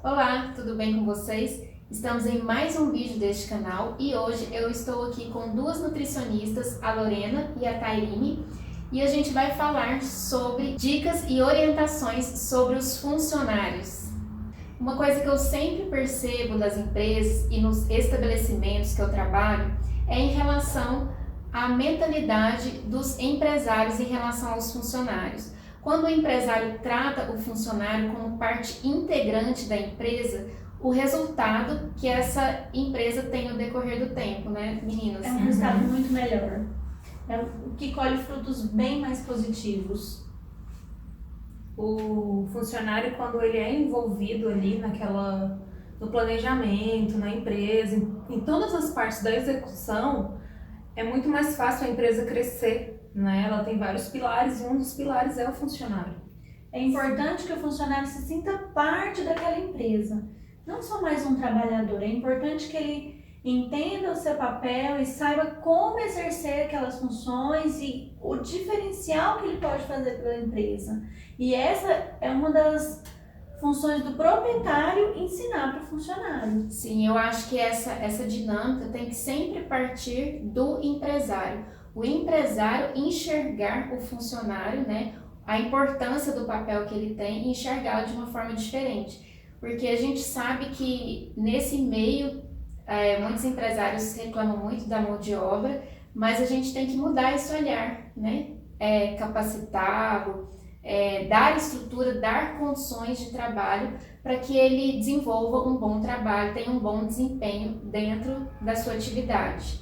Olá, tudo bem com vocês? Estamos em mais um vídeo deste canal e hoje eu estou aqui com duas nutricionistas, a Lorena e a Tairine, e a gente vai falar sobre dicas e orientações sobre os funcionários. Uma coisa que eu sempre percebo das empresas e nos estabelecimentos que eu trabalho é em relação à mentalidade dos empresários em relação aos funcionários. Quando o empresário trata o funcionário como parte integrante da empresa, o resultado que essa empresa tem no decorrer do tempo, né, meninas? É um resultado muito melhor. É o que colhe frutos bem mais positivos. O funcionário, quando ele é envolvido ali no planejamento, na empresa, em todas as partes da execução, é muito mais fácil a empresa crescer, né? Ela tem vários pilares e um dos pilares é o funcionário. É importante que o funcionário se sinta parte daquela empresa, não só mais um trabalhador. É importante que ele entenda o seu papel e saiba como exercer aquelas funções e o diferencial que ele pode fazer pela empresa. E essa é uma das funções do proprietário, ensinar para o funcionário. Sim, eu acho que essa dinâmica tem que sempre partir do empresário. O empresário enxergar o funcionário, né, a importância do papel que ele tem e enxergá-lo de uma forma diferente. Porque a gente sabe que nesse meio, muitos empresários reclamam muito da mão de obra, mas a gente tem que mudar esse olhar, né? Capacitá-lo, dar estrutura, dar condições de trabalho para que ele desenvolva um bom trabalho, tenha um bom desempenho dentro da sua atividade.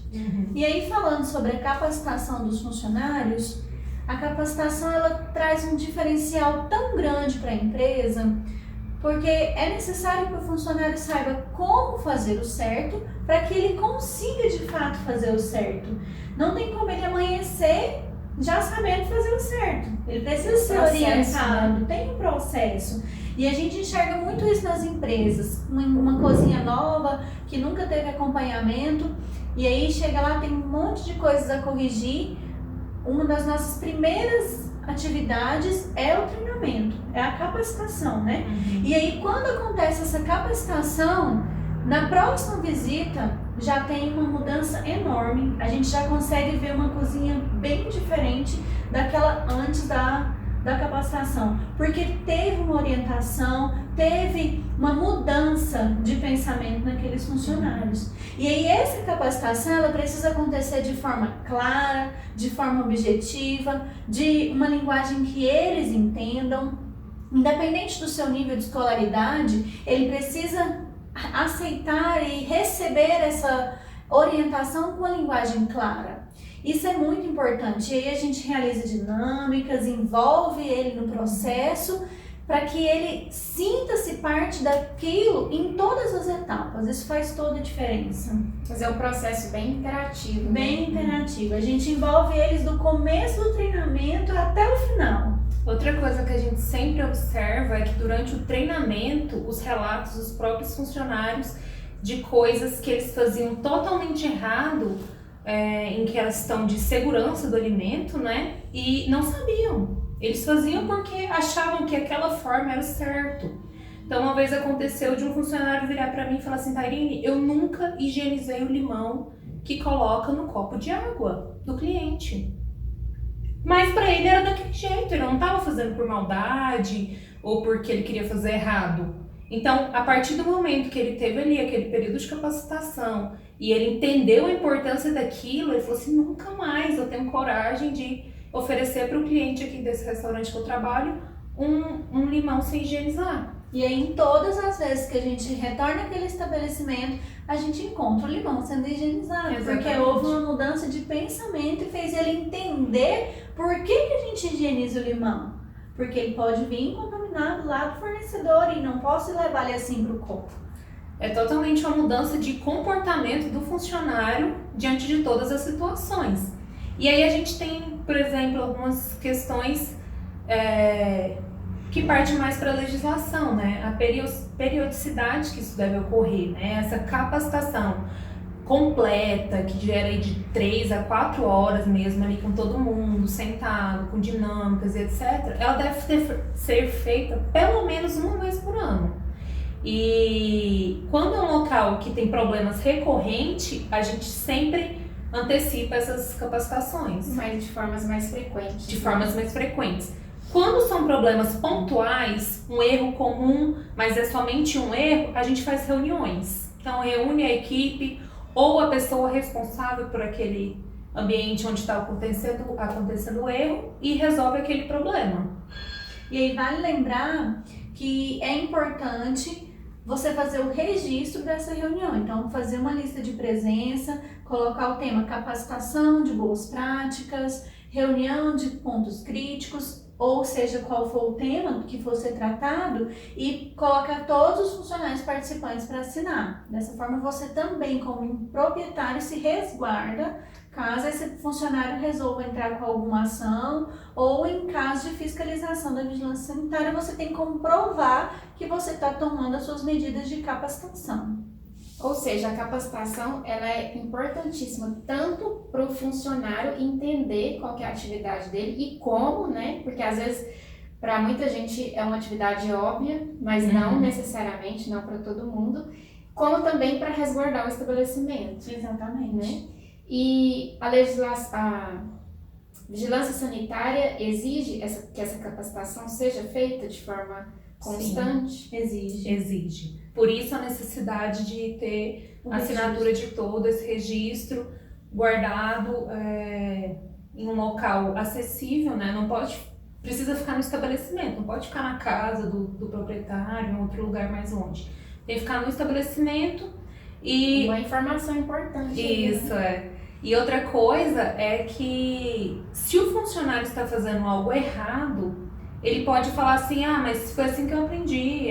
E aí, falando sobre a capacitação dos funcionários, a capacitação ela traz um diferencial tão grande para a empresa, porque é necessário que o funcionário saiba como fazer o certo para que ele consiga de fato fazer o certo. Não tem como ele amanhecer já sabendo fazer o certo. Ele precisa ser orientado, né? Tem um processo. E a gente enxerga muito isso nas empresas. Uma cozinha nova que nunca teve acompanhamento e aí chega lá, tem um monte de coisas a corrigir. Uma das nossas primeiras atividades é o treinamento, é a capacitação, né? E aí, quando acontece essa capacitação, na próxima visita já tem uma mudança enorme. A gente já consegue ver uma cozinha bem diferente daquela antes da capacitação, porque teve uma orientação, teve uma mudança de pensamento naqueles funcionários. E aí essa capacitação ela precisa acontecer de forma clara, de forma objetiva, de uma linguagem que eles entendam. Independente do seu nível de escolaridade, ele precisa aceitar e receber essa orientação com uma linguagem clara. Isso é muito importante. E aí a gente realiza dinâmicas, envolve ele no processo para que ele sinta-se parte daquilo em todas as etapas. Isso faz toda a diferença. Mas é um processo bem interativo. Bem interativo. A gente envolve eles do começo do treinamento até o final. Outra coisa que a gente sempre observa é que durante o treinamento, os relatos dos próprios funcionários de coisas que eles faziam totalmente errado, em questão de segurança do alimento, né? E não sabiam. Eles faziam porque achavam que aquela forma era o certo. Então, uma vez aconteceu de um funcionário virar para mim e falar assim: Tairine, eu nunca higienizei o limão que coloca no copo de água do cliente. Mas para ele era daquele jeito, ele não estava fazendo por maldade ou porque ele queria fazer errado. Então, a partir do momento que ele teve ali aquele período de capacitação e ele entendeu a importância daquilo, ele falou assim: nunca mais eu tenho coragem de oferecer para o cliente aqui desse restaurante que eu trabalho um limão sem higienizar. E aí, em todas as vezes que a gente retorna àquele estabelecimento, a gente encontra o limão sendo higienizado. Exatamente. Porque houve uma mudança de pensamento e fez ele entender por que a gente higieniza o limão. Porque ele pode vir contaminado lá do fornecedor e não posso levar ele assim para o copo. É totalmente uma mudança de comportamento do funcionário diante de todas as situações. E aí a gente tem, por exemplo, algumas questões que partem mais para a legislação, né? A periodicidade que isso deve ocorrer, né? Essa capacitação completa, que gera aí de 3 a 4 horas mesmo ali com todo mundo, sentado, com dinâmicas e etc. Ela deve ser feita pelo menos uma vez por ano. E quando é um local que tem problemas recorrentes, a gente sempre antecipa essas capacitações. Mas de formas mais frequentes. De formas mais frequentes. Quando são problemas pontuais, um erro comum, mas é somente um erro, a gente faz reuniões. Então reúne a equipe ou a pessoa responsável por aquele ambiente onde está acontecendo o erro e resolve aquele problema. E aí vale lembrar que é importante você fazer o registro dessa reunião. Então, fazer uma lista de presença, colocar o tema capacitação de boas práticas, reunião de pontos críticos, ou seja, qual for o tema que for ser tratado, e colocar todos os funcionários participantes para assinar. Dessa forma, você também, como proprietário, se resguarda caso esse funcionário resolva entrar com alguma ação, ou em caso de fiscalização da vigilância sanitária, você tem como provar que você está tomando as suas medidas de capacitação. Ou seja, a capacitação ela é importantíssima tanto para o funcionário entender qual que é a atividade dele e como, né? Porque às vezes para muita gente é uma atividade óbvia, mas não necessariamente, não para todo mundo, como também para resguardar o estabelecimento. Exatamente. Né? E a vigilância sanitária exige que essa capacitação seja feita de forma constante? Sim, exige. Por isso a necessidade de ter a assinatura de todo esse registro guardado em um local acessível, né? Não precisa ficar no estabelecimento, não pode ficar na casa do proprietário, em outro lugar mais longe. Tem que ficar no estabelecimento e... Uma informação importante. Isso, né? E outra coisa é que se o funcionário está fazendo algo errado, ele pode falar assim, mas foi assim que eu aprendi,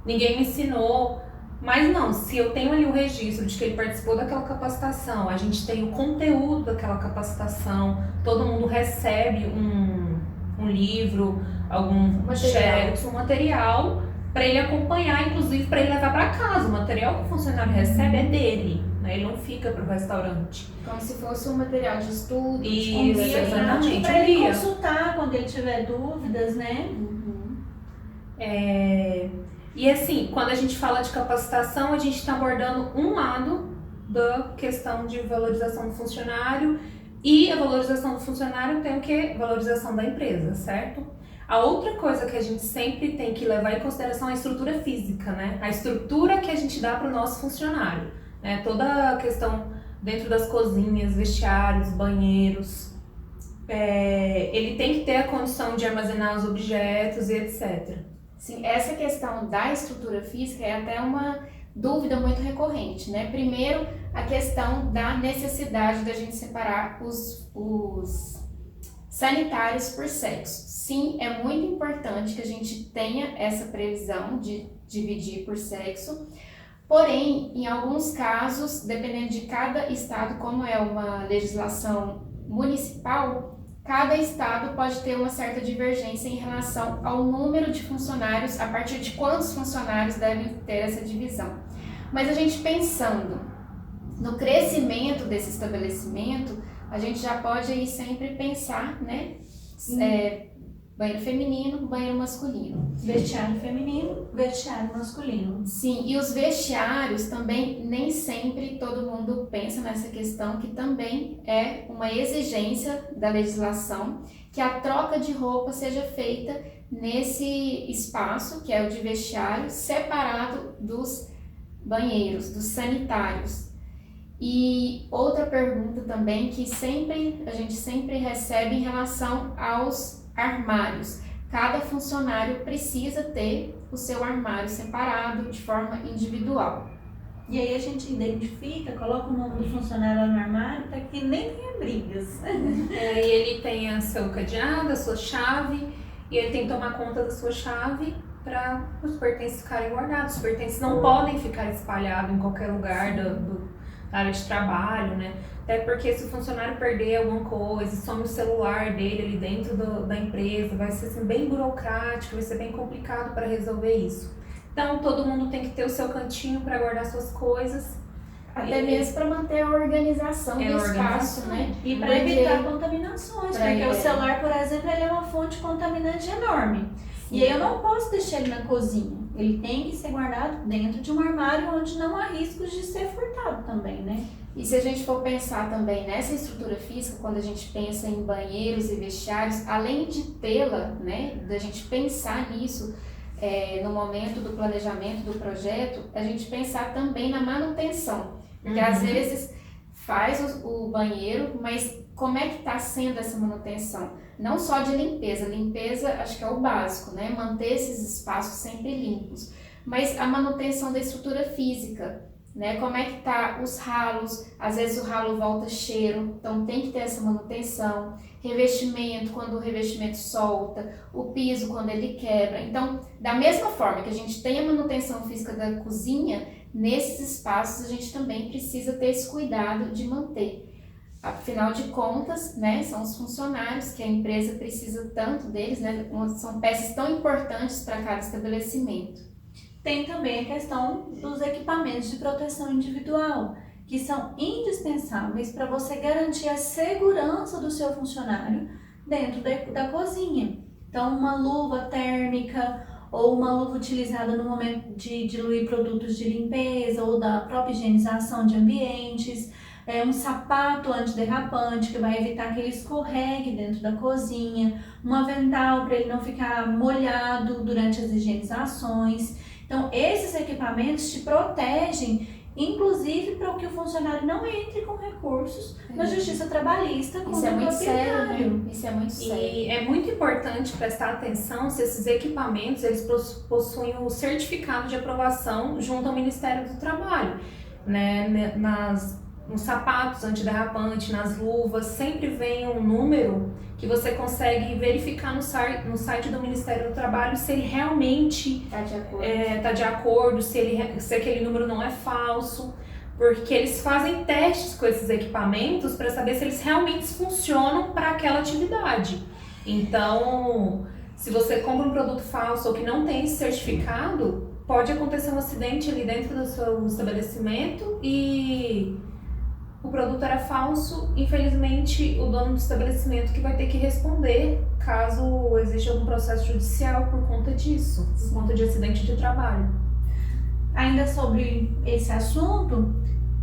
ninguém me ensinou. Mas não, se eu tenho ali o registro de que ele participou daquela capacitação, a gente tem o conteúdo daquela capacitação, todo mundo recebe um livro, algum xerox, um material para ele acompanhar, inclusive para ele levar para casa. O material que o funcionário recebe é dele, né? Ele não fica para o restaurante. Como se fosse um material de estudo, Isso, exatamente. Para ele consultar quando ele tiver dúvidas, né? E assim, quando a gente fala de capacitação, a gente está abordando um lado da questão de valorização do funcionário, e a valorização do funcionário tem o quê? Valorização da empresa, certo? A outra coisa que a gente sempre tem que levar em consideração é a estrutura física, né? A estrutura que a gente dá para o nosso funcionário, né? Toda a questão dentro das cozinhas, vestiários, banheiros, ele tem que ter a condição de armazenar os objetos e etc. Sim, essa questão da estrutura física é até uma dúvida muito recorrente, né? Primeiro, a questão da necessidade da gente separar os sanitários por sexo. Sim, é muito importante que a gente tenha essa previsão de dividir por sexo, porém, em alguns casos, dependendo de cada estado, como é uma legislação municipal, cada estado pode ter uma certa divergência em relação ao número de funcionários, a partir de quantos funcionários devem ter essa divisão. Mas a gente pensando no crescimento desse estabelecimento, a gente já pode aí sempre pensar, né? Banheiro feminino, banheiro masculino. Vestiário feminino, vestiário masculino. Sim, e os vestiários também, nem sempre todo mundo pensa nessa questão, que também é uma exigência da legislação, que a troca de roupa seja feita nesse espaço, que é o de vestiário, separado dos banheiros, dos sanitários. E outra pergunta também que a gente sempre recebe em relação aos armários. Cada funcionário precisa ter o seu armário separado de forma individual. E aí a gente identifica, coloca o nome do funcionário lá no armário para que nem tenha brigas. E ele tem seu cadeado, a sua chave, e ele tem que tomar conta da sua chave para os pertences ficarem guardados. Os pertences não podem ficar espalhados em qualquer lugar da área de trabalho, né? Até porque se o funcionário perder alguma coisa, some o celular dele ali dentro da empresa, vai ser assim, bem burocrático, vai ser bem complicado para resolver isso. Então todo mundo tem que ter o seu cantinho para guardar suas coisas. Até mesmo para manter a organização do espaço, né? E para evitar contaminações, porque o celular, por exemplo, ele é uma fonte contaminante enorme. E aí eu não posso deixar ele na cozinha. Ele tem que ser guardado dentro de um armário onde não há riscos de ser furtado também, né? E se a gente for pensar também nessa estrutura física, quando a gente pensa em banheiros e vestiários, além de tê-la, né, da gente pensar nisso no momento do planejamento do projeto, a gente pensar também na manutenção. Porque às vezes faz o banheiro, mas como é que está sendo essa manutenção? Não só de limpeza, limpeza acho que é o básico, né? Manter esses espaços sempre limpos, mas a manutenção da estrutura física, né? Como é que tá os ralos, às vezes o ralo volta cheiro, então tem que ter essa manutenção, revestimento, quando o revestimento solta, o piso quando ele quebra. Então, da mesma forma que a gente tem a manutenção física da cozinha, nesses espaços a gente também precisa ter esse cuidado de manter. Afinal de contas, né, são os funcionários que a empresa precisa tanto deles, né, são peças tão importantes para cada estabelecimento. Tem também a questão dos equipamentos de proteção individual, que são indispensáveis para você garantir a segurança do seu funcionário dentro da cozinha. Então, uma luva térmica ou uma luva utilizada no momento de diluir produtos de limpeza ou da própria higienização de ambientes, um sapato antiderrapante que vai evitar que ele escorregue dentro da cozinha, um avental para ele não ficar molhado durante as higienizações. Então, esses equipamentos te protegem, inclusive para que o funcionário não entre com recursos na justiça trabalhista contra o proprietário. Sério, isso é muito sério. E é muito importante prestar atenção se esses equipamentos eles possuem o certificado de aprovação junto ao Ministério do Trabalho, né? Nos sapatos antiderrapante, nas luvas, sempre vem um número que você consegue verificar no site do Ministério do Trabalho se ele realmente está de acordo, se aquele número não é falso, porque eles fazem testes com esses equipamentos para saber se eles realmente funcionam para aquela atividade. Então, se você compra um produto falso ou que não tem esse certificado, pode acontecer um acidente ali dentro do seu estabelecimento e o produto era falso, infelizmente o dono do estabelecimento que vai ter que responder caso exista algum processo judicial por conta disso, por conta de acidente de trabalho. Ainda sobre esse assunto,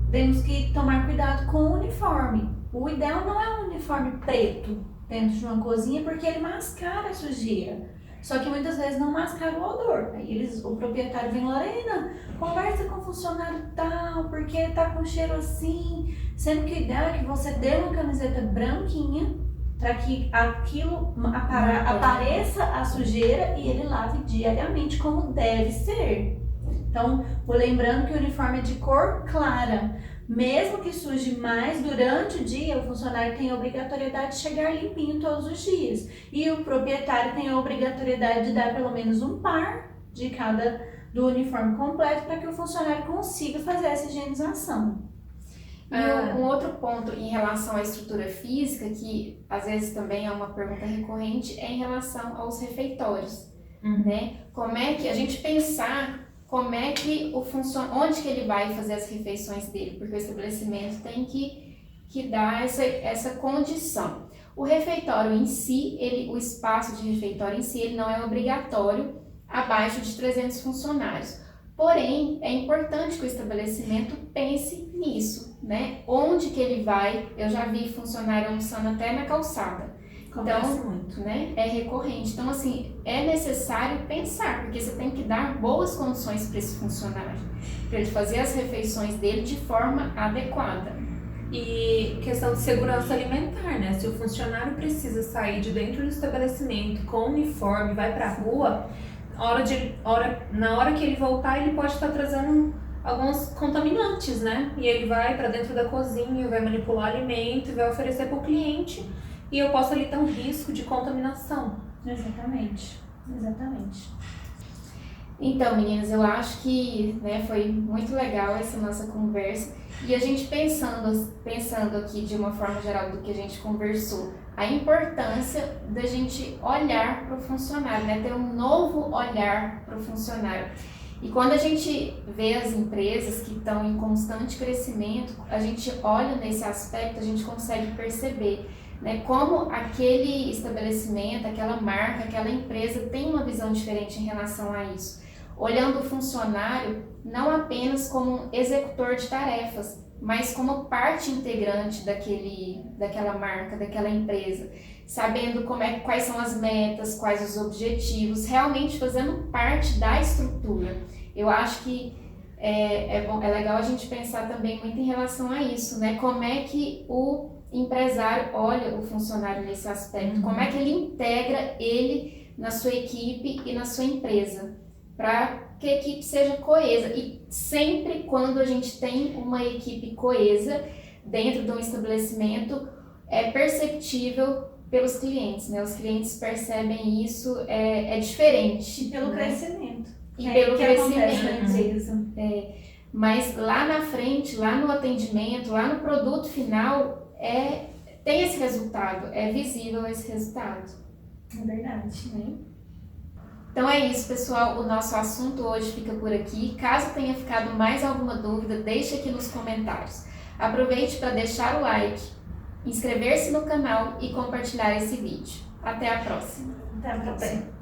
temos que tomar cuidado com o uniforme. O ideal não é um uniforme preto dentro de uma cozinha porque ele mascara a sujeira. Só que muitas vezes não mascara o odor. Aí o proprietário vem, Lorena, conversa com o funcionário tal, porque tá com cheiro assim. Sendo que o ideal é que você dê uma camiseta branquinha para que aquilo apareça a sujeira e ele lave diariamente como deve ser. Então, lembrando que o uniforme é de cor clara. Mesmo que suje mais durante o dia, o funcionário tem a obrigatoriedade de chegar limpinho todos os dias. E o proprietário tem a obrigatoriedade de dar pelo menos um par de cada do uniforme completo para que o funcionário consiga fazer essa higienização. Um outro ponto em relação à estrutura física, que às vezes também é uma pergunta recorrente, é em relação aos refeitórios. Né? Como é que a gente pensar como é que onde que ele vai fazer as refeições dele, porque o estabelecimento tem que dar essa condição. O refeitório em si, o espaço de refeitório em si, ele não é obrigatório abaixo de 300 funcionários. Porém, é importante que o estabelecimento pense nisso, né? Onde que ele vai? Eu já vi funcionário almoçando até na calçada. Acontece muito. Né, é recorrente. Então, assim, é necessário pensar, porque você tem que dar boas condições para esse funcionário, para ele fazer as refeições dele de forma adequada. E questão de segurança alimentar, né? Se o funcionário precisa sair de dentro do estabelecimento com uniforme, vai para a rua, na hora que ele voltar, ele pode estar trazendo alguns contaminantes, né? E ele vai para dentro da cozinha, vai manipular alimento e vai oferecer para o cliente. E eu posso ali ter um risco de contaminação. Exatamente. Então, meninas, eu acho que foi muito legal essa nossa conversa. E a gente pensando aqui de uma forma geral do que a gente conversou, a importância da gente olhar para o funcionário, né? Ter um novo olhar para o funcionário. E quando a gente vê as empresas que estão em constante crescimento, a gente olha nesse aspecto, a gente consegue perceber né? Como aquele estabelecimento, aquela marca, aquela empresa tem uma visão diferente em relação a isso. Olhando o funcionário não apenas como um executor de tarefas, mas como parte integrante daquela marca, daquela empresa, sabendo quais são as metas, quais os objetivos, realmente fazendo parte da estrutura. Eu acho que é legal a gente pensar também muito em relação a isso, né? Como é que o empresário olha o funcionário nesse aspecto, como é que ele integra ele na sua equipe e na sua empresa, para que a equipe seja coesa. E sempre quando a gente tem uma equipe coesa dentro de um estabelecimento, é perceptível pelos clientes, né? Os clientes percebem isso, é diferente. E pelo né? crescimento. E pelo crescimento acontece na empresa. Mas lá na frente, lá no atendimento, lá no produto final, tem esse resultado, é visível esse resultado. É verdade. Né? Então é isso, pessoal. O nosso assunto hoje fica por aqui. Caso tenha ficado mais alguma dúvida, deixe aqui nos comentários. Aproveite para deixar o like, inscrever-se no canal e compartilhar esse vídeo. Até a próxima! Até a próxima.